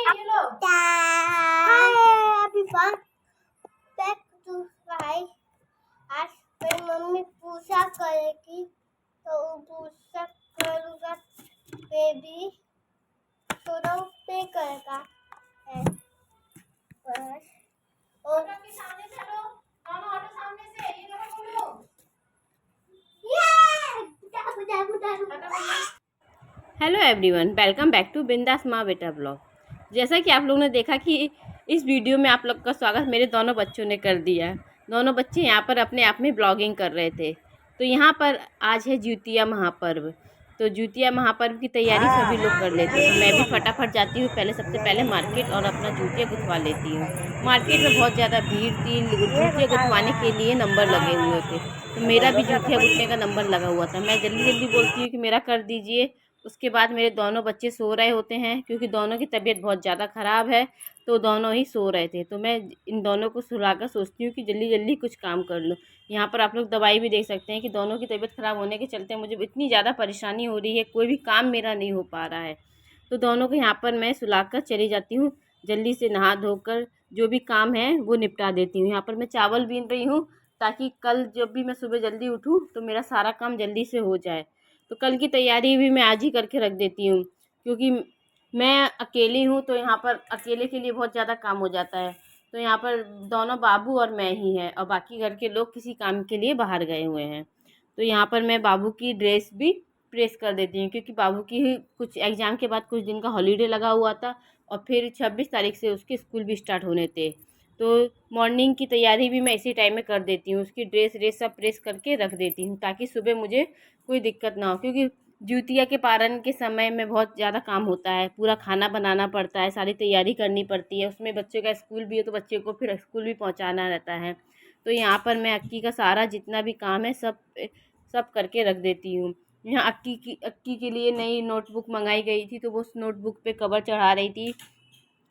ये लो। Hi everyone, back to five. आज मेरी मम्मी पूजा करेगी तो पूजा करूँगा। बेबी थोड़ा पे करेगा बस। और सामने चलो, दोनों ऑटो सामने से, ये दोनों बोलो। Hello everyone, welcome back to बिंदास माँ बेटा ब्लॉग। जैसा कि आप लोगों ने देखा कि इस वीडियो में आप लोग का स्वागत मेरे दोनों बच्चों ने कर दिया। दोनों बच्चे यहाँ पर अपने आप में ब्लॉगिंग कर रहे थे। तो यहाँ पर आज है ज्योतिया महापर्व। तो ज्योतिया महापर्व की तैयारी सभी लोग कर लेते हैं। तो मैं भी फटाफट जाती हूँ, सबसे पहले मार्केट और अपना जूतिया गुथवा लेती हूँ। मार्केट में बहुत ज़्यादा भीड़ थी, जूतिया गुथवाने के लिए नंबर लगे हुए थे। तो मेरा भी जूतिया गुथने का नंबर लगा हुआ था। मैं जल्दी जल्दी बोलती हूँ कि मेरा कर दीजिए। उसके बाद मेरे दोनों बच्चे सो रहे होते हैं, क्योंकि दोनों की तबीयत बहुत ज़्यादा ख़राब है। तो दोनों ही सो रहे थे। तो मैं इन दोनों को सुलाकर सोचती हूँ कि जल्दी जल्दी कुछ काम कर लूँ। यहाँ पर आप लोग दवाई भी देख सकते हैं कि दोनों की तबीयत ख़राब होने के चलते मुझे इतनी ज़्यादा परेशानी हो रही है, कोई भी काम मेरा नहीं हो पा रहा है। तो दोनों को यहाँ पर मैं सुलाकर चली जाती हूँ। जल्दी से नहा धोकर जो भी काम है वो निपटा देती हूँ। यहाँ पर मैं चावल बीन रही हूँ, ताकि कल जब भी मैं सुबह जल्दी उठूँ तो मेरा सारा काम जल्दी से हो जाए। तो कल की तैयारी भी मैं आज ही करके रख देती हूँ, क्योंकि मैं अकेली हूँ। तो यहाँ पर अकेले के लिए बहुत ज़्यादा काम हो जाता है। तो यहाँ पर दोनों बाबू और मैं ही हैं, और बाकी घर के लोग किसी काम के लिए बाहर गए हुए हैं। तो यहाँ पर मैं बाबू की ड्रेस भी प्रेस कर देती हूँ, क्योंकि बाबू की कुछ एग्ज़ाम के बाद कुछ दिन का हॉलीडे लगा हुआ था, और फिर 26 तारीख से उसके स्कूल भी स्टार्ट होने थे। तो मॉर्निंग की तैयारी भी मैं इसी टाइम में कर देती हूँ। उसकी ड्रेस सब प्रेस करके रख देती हूँ, ताकि सुबह मुझे कोई दिक्कत ना हो। क्योंकि ज्योतिया के पारण के समय में बहुत ज़्यादा काम होता है, पूरा खाना बनाना पड़ता है, सारी तैयारी करनी पड़ती है। उसमें बच्चों का स्कूल भी है, तो बच्चे को फिर स्कूल भी पहुंचाना रहता है। तो यहाँ पर मैं अक्की का सारा जितना भी काम है सब करके रख देती हूँ। यहाँ अक्की के लिए नई नोटबुक मंगाई गई थी, तो वो उस नोटबुक पे कवर चढ़ा रही थी,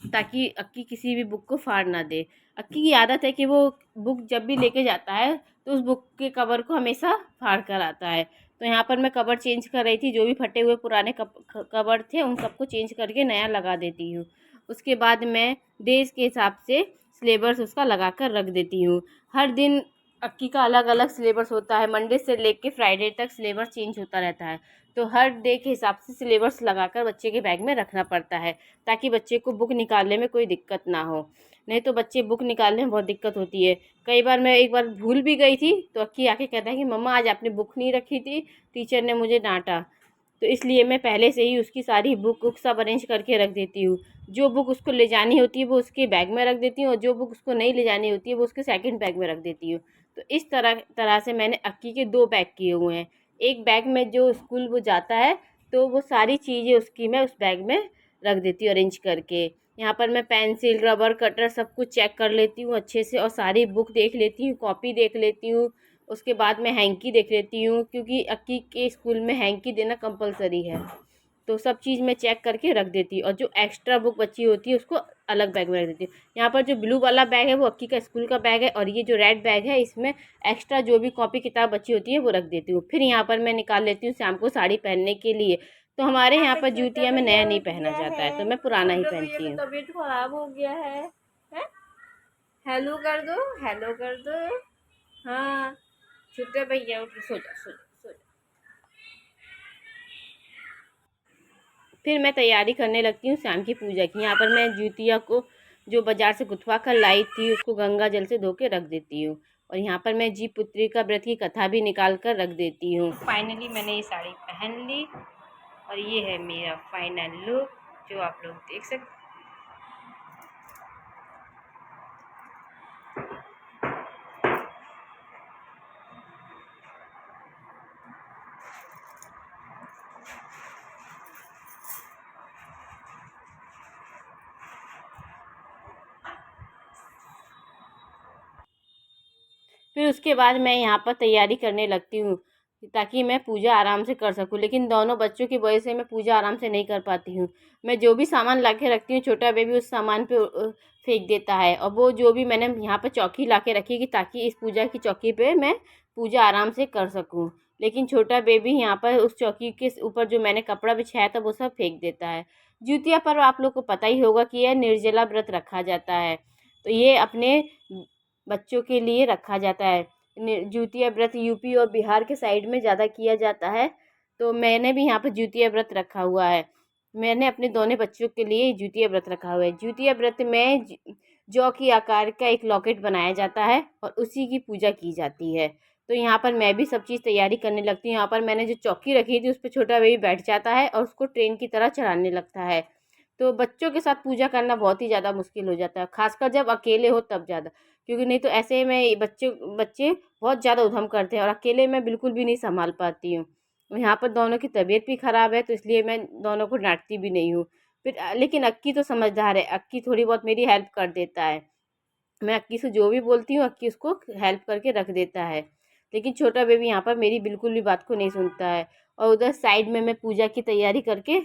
ताकि अक्की किसी भी बुक को फाड़ ना दे। अक्की की आदत है कि वो बुक जब भी लेके जाता है तो उस बुक के कवर को हमेशा फाड़ कर आता है। तो यहाँ पर मैं कवर चेंज कर रही थी, जो भी फटे हुए पुराने कवर थे उन सबको चेंज करके नया लगा देती हूँ। उसके बाद मैं डेज के हिसाब से सिलेबस उसका लगा कर रख देती हूँ। हर दिन अक्की का अलग अलग सिलेबस होता है, मंडे से लेके फ्राइडे तक सिलेबस चेंज होता रहता है। तो हर डे के हिसाब से सिलेबस लगाकर बच्चे के बैग में रखना पड़ता है, ताकि बच्चे को बुक निकालने में कोई दिक्कत ना हो। नहीं तो बच्चे बुक निकालने में बहुत दिक्कत होती है। कई बार मैं एक बार भूल भी गई थी, तो अक्की आके कहता है कि मम्मा आज आपने बुक नहीं रखी थी, टीचर ने मुझे डांटा। तो इसलिए मैं पहले से ही उसकी सारी बुक सब अरेंज करके रख देती हूँ। जो बुक उसको ले जानी होती है वो उसके बैग में रख देती हूँ, और जो बुक उसको नहीं ले जानी होती है वो उसके सेकंड बैग में रख देती हूँ। तो इस तरह से मैंने अक्की के 2 बैग किए हुए हैं। एक बैग में जो स्कूल वो जाता है, तो वो सारी चीज़ें उसकी मैं उस बैग में रख देती हूँ अरेंज करके। यहाँ पर मैं पेंसिल, रबर, कटर सब कुछ चेक कर लेती हूँ अच्छे से, और सारी बुक देख लेती हूँ, कॉपी देख लेती हूँ। उसके बाद मैं हैंकी देख लेती हूँ, क्योंकि अक्की के स्कूल में हैंकी देना कंपलसरी है। तो सब चीज़ मैं चेक करके रख देती हूँ, और जो एक्स्ट्रा बुक बची होती है उसको अलग बैग में रख देती हूँ। यहाँ पर जो ब्लू वाला बैग है वो अक्की का स्कूल का बैग है, और ये जो रेड बैग है इसमें एक्स्ट्रा जो भी कॉपी किताब बची होती है वो रख देती हूँ। फिर यहाँ पर मैं निकाल लेती हूँ शाम को साड़ी पहनने के लिए। तो हमारे यहाँ पर जूतिया में नया नहीं पहना जाता है, तो मैं पुराना ही पहनती हूँ। तबीयत खराब हो गया है? हेलो कर दो, हेलो कर दो। हाँ छोटे भैया उठ, सो जा सो जा सो जा। फिर मैं तैयारी करने लगती हूँ शाम की पूजा की। यहाँ पर मैं ज्योतिया को जो बाज़ार से गुथवा कर लाई थी उसको गंगा जल से धो के रख देती हूँ, और यहाँ पर मैं जीव पुत्री का व्रत की कथा भी निकाल कर रख देती हूँ। फाइनली मैंने ये साड़ी पहन ली, और ये है मेरा फाइनल लुक, जो आप लोग देख सकते। फिर उसके बाद मैं यहाँ पर तैयारी करने लगती हूँ, ताकि मैं पूजा आराम से कर सकूँ। लेकिन दोनों बच्चों की वजह से मैं पूजा आराम से नहीं कर पाती हूँ। मैं जो भी सामान ला के रखती हूँ, छोटा बेबी उस सामान पे फेंक देता है, और वो जो भी मैंने यहाँ पर चौकी ला के रखी, कि ताकि इस पूजा की चौकी पे मैं पूजा आराम से कर सकूँ। लेकिन छोटा बेबी यहाँ पर उस चौकी के ऊपर जो मैंने कपड़ा बिछाया था वो सब फेंक देता है। ज्यूतिया पर्व आप लोग को पता ही होगा कि यह निर्जला व्रत रखा जाता है। तो ये अपने बच्चों के लिए रखा जाता है। ज्यूतिया व्रत यूपी और बिहार के साइड में ज़्यादा किया जाता है। तो मैंने भी यहाँ पर ज्यूतिया व्रत रखा हुआ है। मैंने अपने दोनों बच्चों के लिए ज्यूतिया व्रत रखा हुआ है। ज्यूतिया व्रत में जौ की आकार का एक लॉकेट बनाया जाता है और उसी की पूजा की जाती है। तो यहाँ पर मैं भी सब चीज़ तैयारी करने लगती हूँ। यहाँ पर मैंने जो चौकी रखी थी उस पर छोटा बेबी बैठ जाता है और उसको ट्रेन की तरह चढ़ाने लगता है। तो बच्चों के साथ पूजा करना बहुत ही ज़्यादा मुश्किल हो जाता है, खासकर जब अकेले हो तब ज़्यादा, क्योंकि नहीं तो ऐसे में बच्चे बच्चे बहुत ज़्यादा उधम करते हैं और अकेले मैं बिल्कुल भी नहीं संभाल पाती हूँ। यहाँ पर दोनों की तबीयत भी ख़राब है तो इसलिए मैं दोनों को डांटती भी नहीं हूँ। फिर लेकिन अक्की तो समझदार है, अक्की थोड़ी बहुत मेरी हेल्प कर देता है। मैं अक्की से जो भी बोलती हूँ अक्की उसको हेल्प करके रख देता है। लेकिन छोटा बेबी यहाँ पर मेरी बिल्कुल भी बात को नहीं सुनता है। और उधर साइड में मैं पूजा की तैयारी करके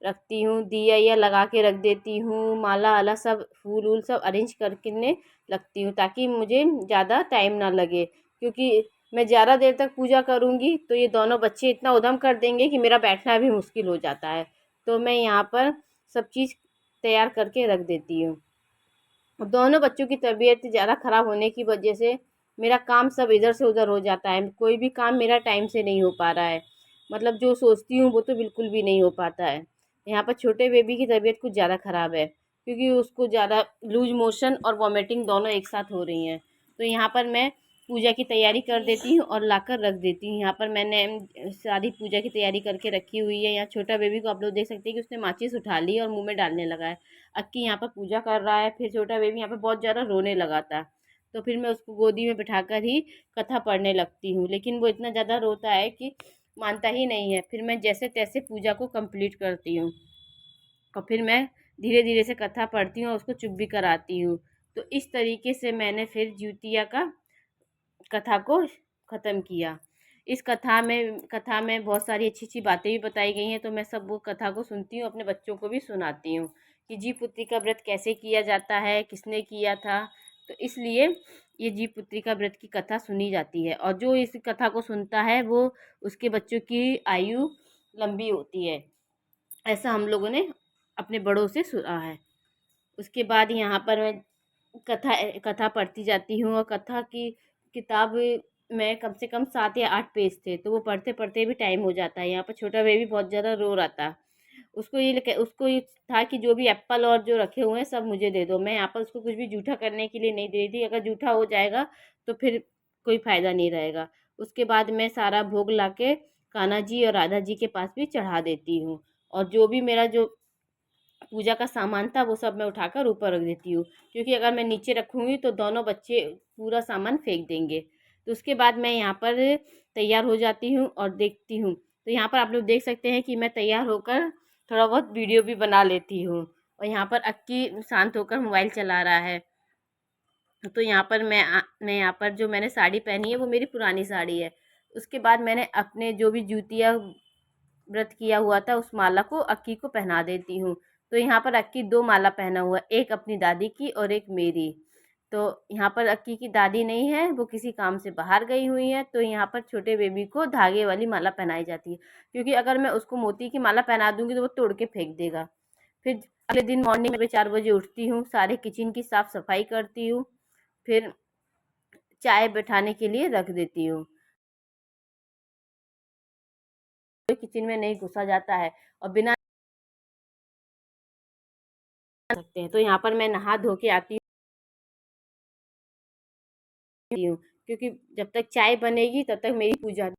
रखती हूँ, दिया लगा के रख देती हूँ, माला आला सब फूल वूल सब अरेंज करके लगती हूँ ताकि मुझे ज़्यादा टाइम ना लगे, क्योंकि मैं ज़्यादा देर तक पूजा करूँगी तो ये दोनों बच्चे इतना उधम कर देंगे कि मेरा बैठना भी मुश्किल हो जाता है। तो मैं यहाँ पर सब चीज़ तैयार करके रख देती हूँ। दोनों बच्चों की तबीयत ज़्यादा ख़राब होने की वजह से मेरा काम सब इधर से उधर हो जाता है। कोई भी काम मेरा टाइम से नहीं हो पा रहा है, मतलब जो सोचती हूँ वो तो बिल्कुल भी नहीं हो पाता है। यहाँ पर छोटे बेबी की तबीयत कुछ ज़्यादा ख़राब है क्योंकि उसको ज़्यादा लूज मोशन और वॉमिटिंग दोनों एक साथ हो रही हैं। तो यहाँ पर मैं पूजा की तैयारी कर देती हूँ और लाकर रख देती हूँ। यहाँ पर मैंने सारी पूजा की तैयारी करके रखी हुई है। यहाँ छोटा बेबी को आप लोग देख सकते हैं कि उसने माचिस उठा ली और मुंह में डालने लगा है। अक्की यहाँ पर पूजा कर रहा है, फिर छोटा बेबी यहाँ पर बहुत ज़्यादा रोने लगा था। तो फिर मैं उसको गोदी में बिठाकर ही कथा पढ़ने लगती हूँ, लेकिन वो इतना ज़्यादा रोता है कि मानता ही नहीं है। फिर मैं जैसे तैसे पूजा को कंप्लीट करती हूँ और फिर मैं धीरे धीरे से कथा पढ़ती हूँ और उसको चुप भी कराती हूँ। तो इस तरीके से मैंने फिर ज्यूतिया का कथा को ख़त्म किया। इस कथा में बहुत सारी अच्छी अच्छी बातें भी बताई गई हैं, तो मैं सब वो कथा को सुनती हूँ, अपने बच्चों को भी सुनाती हूँ कि जीव पुत्री का व्रत कैसे किया जाता है, किसने किया था। तो इसलिए ये जीव पुत्री का व्रत की कथा सुनी जाती है और जो इस कथा को सुनता है वो उसके बच्चों की आयु लंबी होती है, ऐसा हम लोगों ने अपने बड़ों से सुना है। उसके बाद यहाँ पर मैं कथा कथा पढ़ती जाती हूँ और कथा की किताब में कम से कम 7 या 8 पेज थे, तो वो पढ़ते पढ़ते भी टाइम हो जाता है। यहाँ पर छोटा बेबी बहुत ज़्यादा रो रहा था। उसको ये था कि जो भी एप्पल और जो रखे हुए हैं सब मुझे दे दो। मैं यहाँ पर उसको कुछ भी जूठा करने के लिए नहीं दे रही थी, अगर जूठा हो जाएगा तो फिर कोई फ़ायदा नहीं रहेगा। उसके बाद मैं सारा भोग ला के कान्हा जी और राधा जी के पास भी चढ़ा देती हूँ और जो भी मेरा जो पूजा का सामान था वो सब मैं उठाकर ऊपर रख देती हूँ, क्योंकि अगर मैं नीचे रखूँगी तो दोनों बच्चे पूरा सामान फेंक देंगे। तो उसके बाद मैं यहाँ पर तैयार हो जाती हूँ और देखती हूँ। तो यहाँ पर आप लोग देख सकते हैं कि मैं तैयार होकर थोड़ा बहुत वीडियो भी बना लेती हूँ और यहाँ पर अक्की शांत होकर मोबाइल चला रहा है। तो यहाँ पर मैं यहाँ पर जो मैंने साड़ी पहनी है वो मेरी पुरानी साड़ी है। उसके बाद मैंने अपने जो भी जूतिया व्रत किया हुआ था उस माला को अक्की को पहना देती हूँ। तो यहाँ पर अक्की 2 माला पहना हुआ है, एक अपनी दादी की और एक मेरी। तो यहाँ पर अक्की की दादी नहीं है, वो किसी काम से बाहर गई हुई है, तो यहाँ पर छोटे बेबी को धागे वाली माला पहनाई जाती है, क्योंकि अगर मैं उसको मोती की माला पहना दूँगी तो वो तोड़ के फेंक देगा। फिर अगले दिन मॉर्निंग में 4 बजे उठती हूँ, सारे किचन की साफ़ सफाई करती हूँ, फिर चाय बैठाने के लिए रख देती हूँ। किचन में नहीं घुसा जाता है और बिना सकते हैं। तो यहाँ पर मैं नहा धो के आती हूँ, क्योंकि जब तक चाय बनेगी तब तक मेरी पूजा,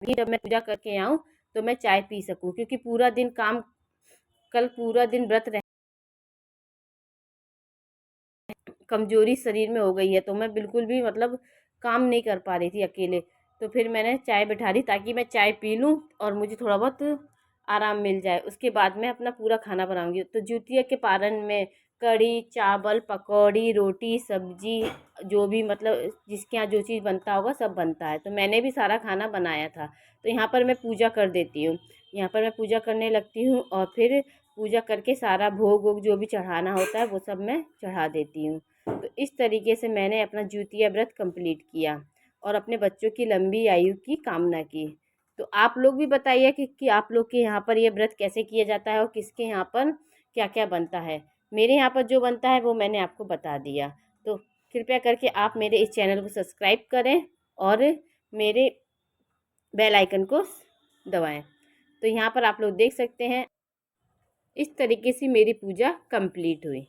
जब मैं पूजा करके आऊँ तो मैं चाय पी सकूँ, क्योंकि पूरा दिन काम, कल पूरा दिन व्रत रह, कमजोरी शरीर में हो गई है, तो मैं बिल्कुल भी मतलब काम नहीं कर पा रही थी अकेले। तो फिर मैंने चाय बैठा दी ताकि मैं चाय पी लूँ और मुझे थोड़ा बहुत आराम मिल जाए। उसके बाद मैं अपना पूरा खाना बनाऊँगी। तो ज्यूतिया के पारण में कढ़ी, चावल, पकौड़ी, रोटी, सब्जी, जो भी मतलब जिसके यहाँ जो चीज़ बनता होगा सब बनता है। तो मैंने भी सारा खाना बनाया था। तो यहाँ पर मैं पूजा कर देती हूँ। यहाँ पर मैं पूजा करने लगती हूँ और फिर पूजा करके सारा भोग वोग जो भी चढ़ाना होता है वो सब मैं चढ़ा देती हूँ। तो इस तरीके से मैंने अपना ज्यूतिया व्रत कंप्लीट किया और अपने बच्चों की लंबी आयु की कामना की। तो आप लोग भी बताइए कि आप लोग के यहाँ पर ये व्रत कैसे किया जाता है और किसके यहाँ पर क्या क्या बनता है। मेरे यहाँ पर जो बनता है वो मैंने आपको बता दिया। तो कृपया करके आप मेरे इस चैनल को सब्सक्राइब करें और मेरे बेल आइकन को दबाएं। तो यहाँ पर आप लोग देख सकते हैं इस तरीके से मेरी पूजा कंप्लीट हुई।